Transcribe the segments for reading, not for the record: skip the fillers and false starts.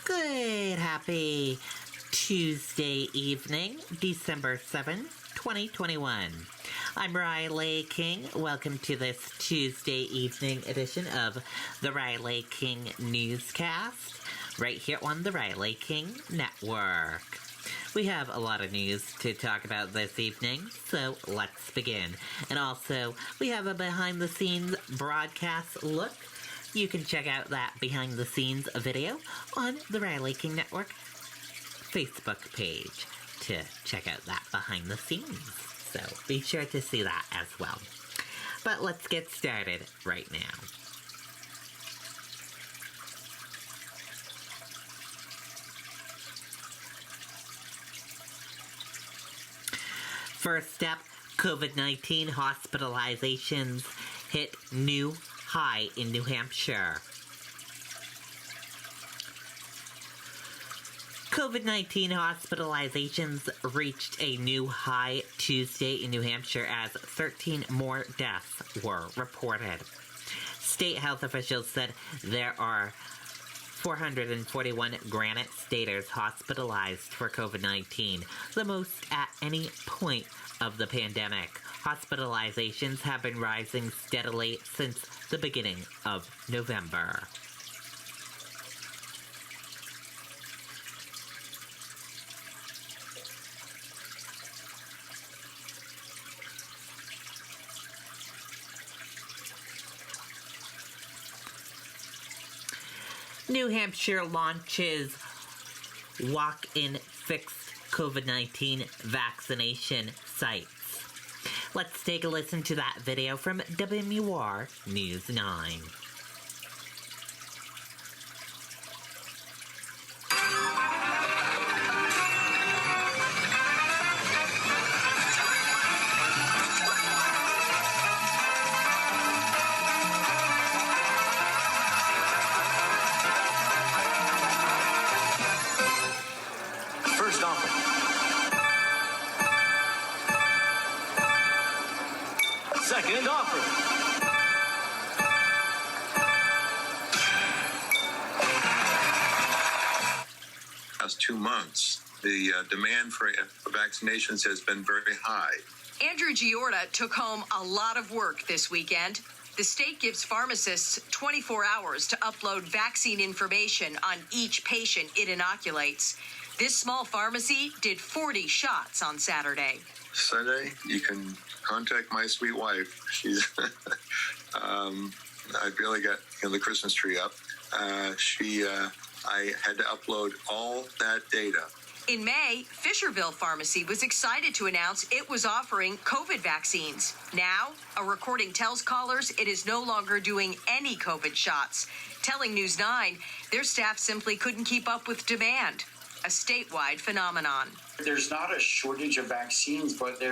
Good, happy Tuesday evening, December 7th, 2021. I'm Riley King. Welcome to this Tuesday evening edition of the Riley King Newscast, right here on the Riley King Network. We have a lot of news to talk about this evening, so let's begin. And also, we have a behind-the-scenes broadcast look. You can check out that behind-the-scenes video on the Riley King Network Facebook page to check out that behind-the-scenes. So be sure to see that as well. But let's get started right now. First up, COVID-19 hospitalizations hit new high in New Hampshire. COVID-19 hospitalizations reached a new high Tuesday in New Hampshire as 13 more deaths were reported. State health officials said there are 441 Granite Staters hospitalized for COVID-19, the most at any point of the pandemic. Hospitalizations have been rising steadily since the beginning of November. New Hampshire launches walk-in fixed COVID-19 vaccination sites. Let's take a listen to that video from WMUR News 9. First offer. Second offer. Last 2 months, the demand for vaccinations has been very high. Andrew Giorda took home a lot of work this weekend. The state gives pharmacists 24 hours to upload vaccine information on each patient it inoculates. This small pharmacy did 40 shots on Saturday. Sunday, you can contact my sweet wife. She's, I barely got the Christmas tree up. I had to upload all that data. In May, Fisherville Pharmacy was excited to announce it was offering COVID vaccines. Now, a recording tells callers it is no longer doing any COVID shots, telling News 9 their staff simply couldn't keep up with demand, a statewide phenomenon. There's not a shortage of vaccines, but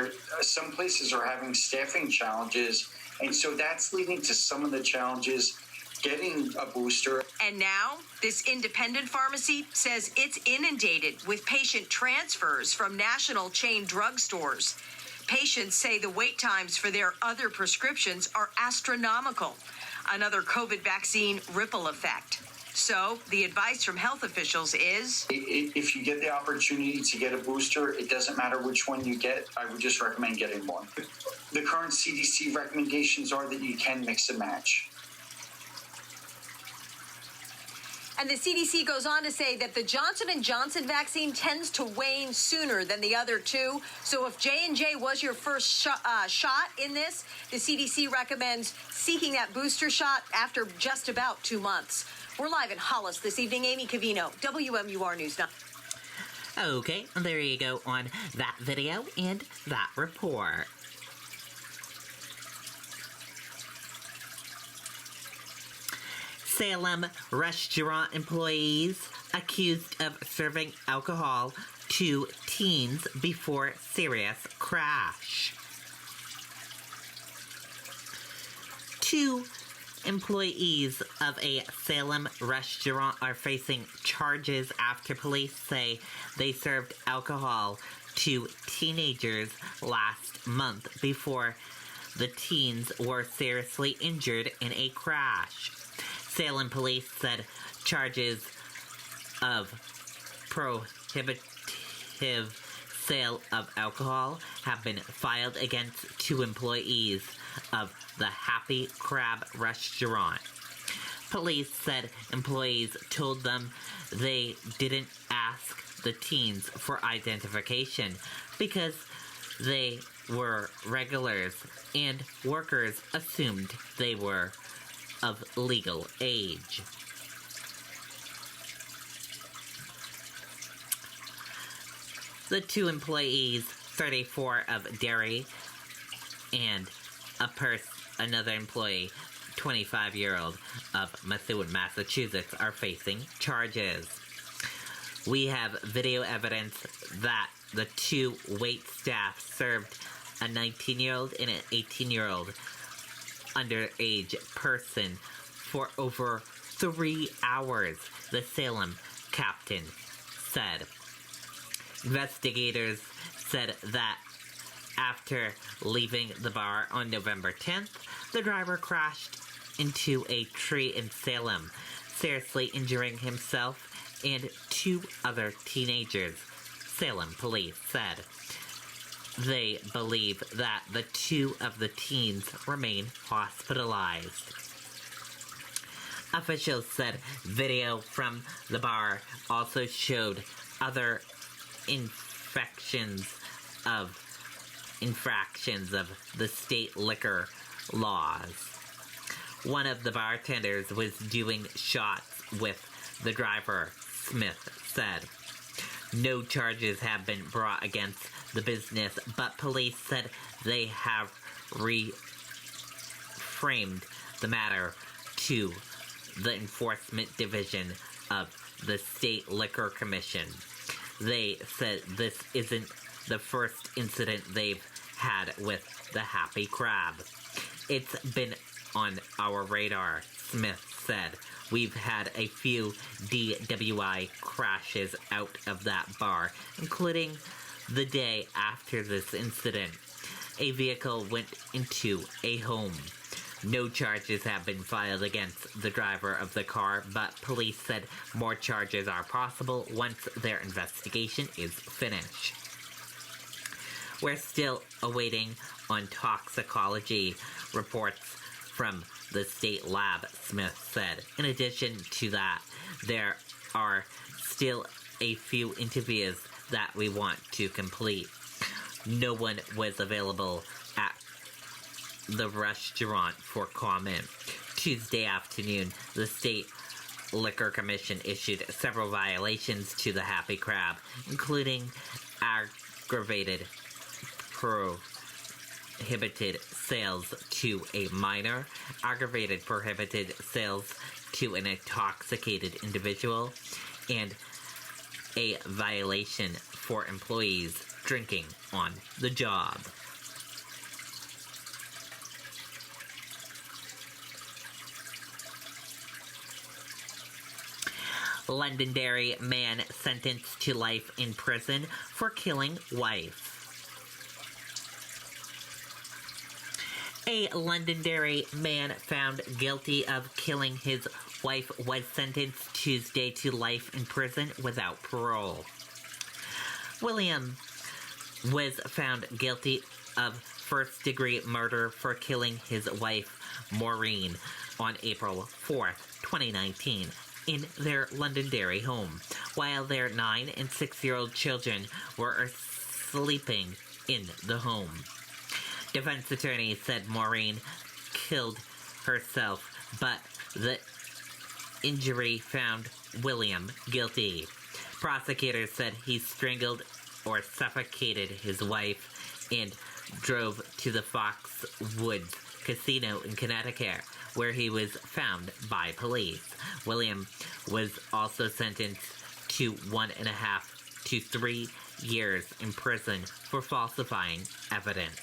some places are having staffing challenges, and so that's leading to some of the challenges getting a booster. And now, this independent pharmacy says it's inundated with patient transfers from national chain drugstores. Patients say the wait times for their other prescriptions are astronomical. Another COVID vaccine ripple effect. So the advice from health officials is, if you get the opportunity to get a booster, it doesn't matter which one you get. I would just recommend getting one. The current CDC recommendations are that you can mix and match. And the CDC goes on to say that the Johnson & Johnson vaccine tends to wane sooner than the other two. So if J&J was your first shot in this, the CDC recommends seeking that booster shot after just about 2 months. We're live in Hollis this evening. Amy Cavino, WMUR News 9. Okay, there you go on that video and that report. Salem restaurant employees accused of serving alcohol to teens before serious crash. 2 employees of a Salem restaurant are facing charges after police say they served alcohol to teenagers last month before the teens were seriously injured in a crash. Salem police said charges of prohibitive sale of alcohol have been filed against 2 employees of the Happy Crab restaurant. Police said employees told them they didn't ask the teens for identification because they were regulars and workers assumed they were of legal age. The 2 employees, 34 of Derry, and another employee, 25-year-old of Methuen, Massachusetts, are facing charges. We have video evidence that the 2 wait staff served a 19-year-old and an 18-year-old underage person for over 3 hours, the Salem captain said. Investigators said that after leaving the bar on November 10th, the driver crashed into a tree in Salem, seriously injuring himself and 2 other teenagers, Salem police said. They believe that the 2 of the teens remain hospitalized. Officials said video from the bar also showed other infractions of the state liquor laws. One of the bartenders was doing shots with the driver, Smith said. No charges have been brought against the business, but police said they have reframed the matter to the Enforcement Division of the State Liquor Commission. They said this isn't the first incident they've had with the Happy Crab. It's been on our radar, Smith said. We've had a few DWI crashes out of that bar, including the day after this incident. A vehicle went into a home. No charges have been filed against the driver of the car, but police said more charges are possible once their investigation is finished. We're still awaiting on toxicology reports from the state lab, Smith said. In addition to that, there are still a few interviews that we want to complete. No one was available at the restaurant for comment. Tuesday afternoon, the State Liquor Commission issued several violations to the Happy Crab, including aggravated prohibited sales to a minor, aggravated prohibited sales to an intoxicated individual, and a violation for employees drinking on the job. Londonderry man sentenced to life in prison for killing wife. A Londonderry man found guilty of killing his wife was sentenced Tuesday to life in prison without parole. William was found guilty of first-degree murder for killing his wife, Maureen, on April 4th, 2019, in their Londonderry home, while their 9- and 6-year-old children were sleeping in the home. Defense attorney said Maureen killed herself, but the injury found William guilty. Prosecutors said he strangled or suffocated his wife and drove to the Foxwoods Casino in Connecticut, where he was found by police. William was also sentenced to 1.5 to 3 years in prison for falsifying evidence.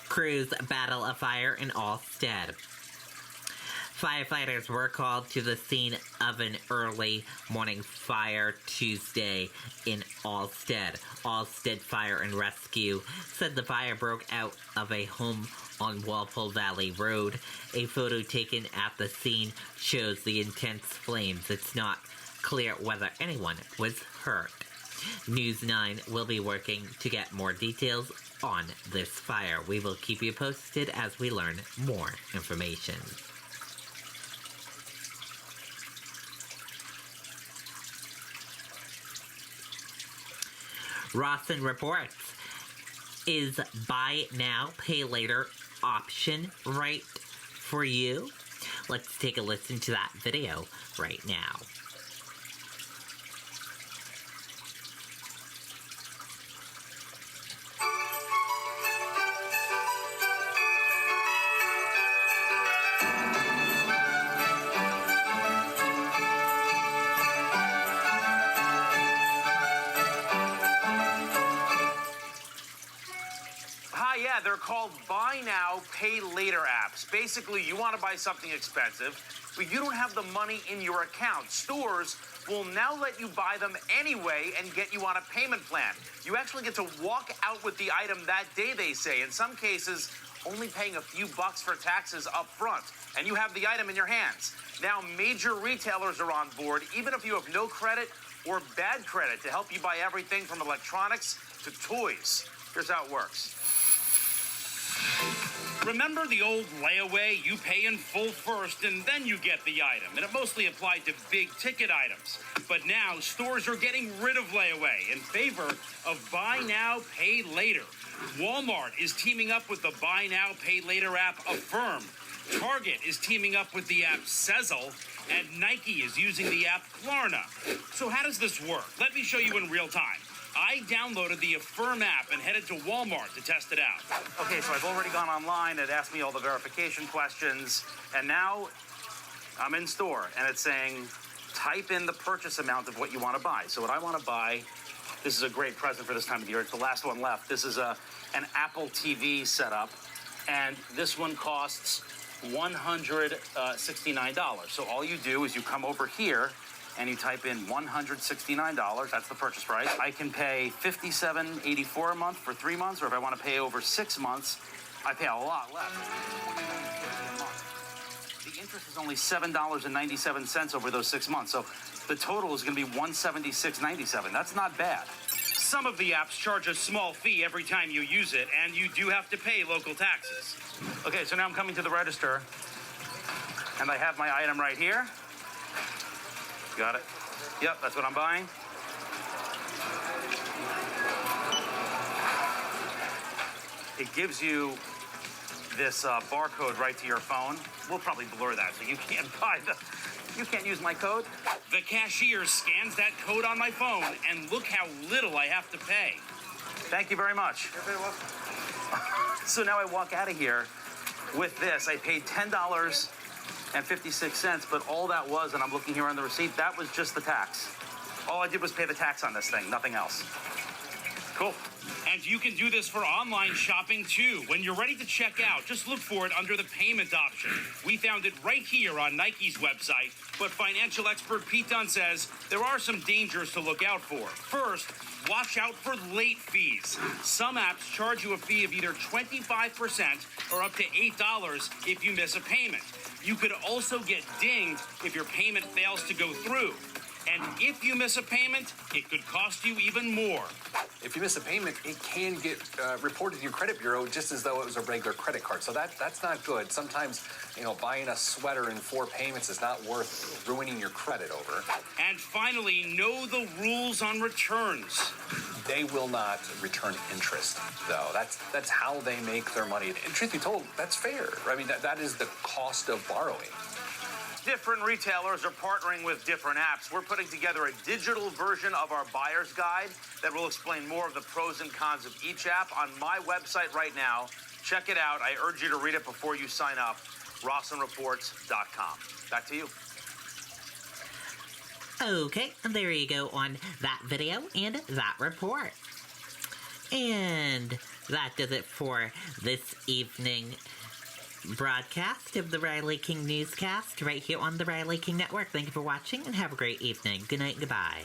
Crews battle a fire in Allstead. Firefighters were called to the scene of an early morning fire Tuesday in Alstead. Alstead Fire and Rescue said the fire broke out of a home on Walpole Valley Road. A photo taken at the scene shows the intense flames. It's not clear whether anyone was hurt. News 9 will be working to get more details on this fire. We will keep you posted as we learn more information. Rawson reports, is buy now, pay later option right for you? Let's take a listen to that video right now. Yeah, they're called buy now, pay later apps. Basically, you want to buy something expensive, but you don't have the money in your account. Stores will now let you buy them anyway and get you on a payment plan. You actually get to walk out with the item that day, they say. In some cases, only paying a few bucks for taxes up front, and you have the item in your hands. Now, major retailers are on board, even if you have no credit or bad credit, to help you buy everything from electronics to toys. Here's how it works. Remember the old layaway? You pay in full first and then you get the item. And it mostly applied to big ticket items. But now stores are getting rid of layaway in favor of buy now, pay later. Walmart is teaming up with the buy now, pay later app Affirm. Target is teaming up with the app Sezzle. And Nike is using the app Klarna. So how does this work? Let me show you in real time. I downloaded the Affirm app and headed to Walmart to test it out. Okay, so I've already gone online. It asked me all the verification questions. And now I'm in store, and it's saying, type in the purchase amount of what you want to buy. So what I want to buy, this is a great present for this time of the year. It's the last one left. This is an Apple TV setup, and this one costs $169. So all you do is you come over here, and you type in $169, that's the purchase price. I can pay $57.84 a month for 3 months, or if I want to pay over 6 months, I pay a lot less. The interest is only $7.97 over those 6 months, so the total is going to be $176.97. That's not bad. Some of the apps charge a small fee every time you use it, and you do have to pay local taxes. Okay, so now I'm coming to the register, and I have my item right here. Got it. Yep, that's what I'm buying. It gives you this barcode right to your phone. We'll probably blur that so you can't use my code. The cashier scans that code on my phone, and look how little I have to pay. Thank you very much. You're very welcome. So now I walk out of here with this. I paid $10.56, but all that was, and I'm looking here on the receipt, that was just the tax. All I did was pay the tax on this thing, nothing else. Cool. And you can do this for online shopping too. When you're ready to check out, just look for it under the payment option. We found it right here on Nike's website, but financial expert Pete Dunn says there are some dangers to look out for. First, watch out for late fees. Some apps charge you a fee of either 25% or up to $8 if you miss a payment. You could also get dinged if your payment fails to go through. And if you miss a payment, it could cost you even more. If you miss a payment, it can get reported to your credit bureau just as though it was a regular credit card. So that's not good. Sometimes, buying a sweater in 4 payments is not worth ruining your credit over. And finally, know the rules on returns. They will not return interest, though. That's how they make their money. And truth be told, that's fair. I mean, that is the cost of borrowing. Different retailers are partnering with different apps. We're putting together a digital version of our buyer's guide that will explain more of the pros and cons of each app on my website right now. Check it out. I urge you to read it before you sign up. RawsonReports.com. Back to you. Okay, there you go on that video and that report. And that does it for this evening broadcast of the Riley King Newscast right here on the Riley King Network. Thank you for watching and have a great evening. Good night and goodbye.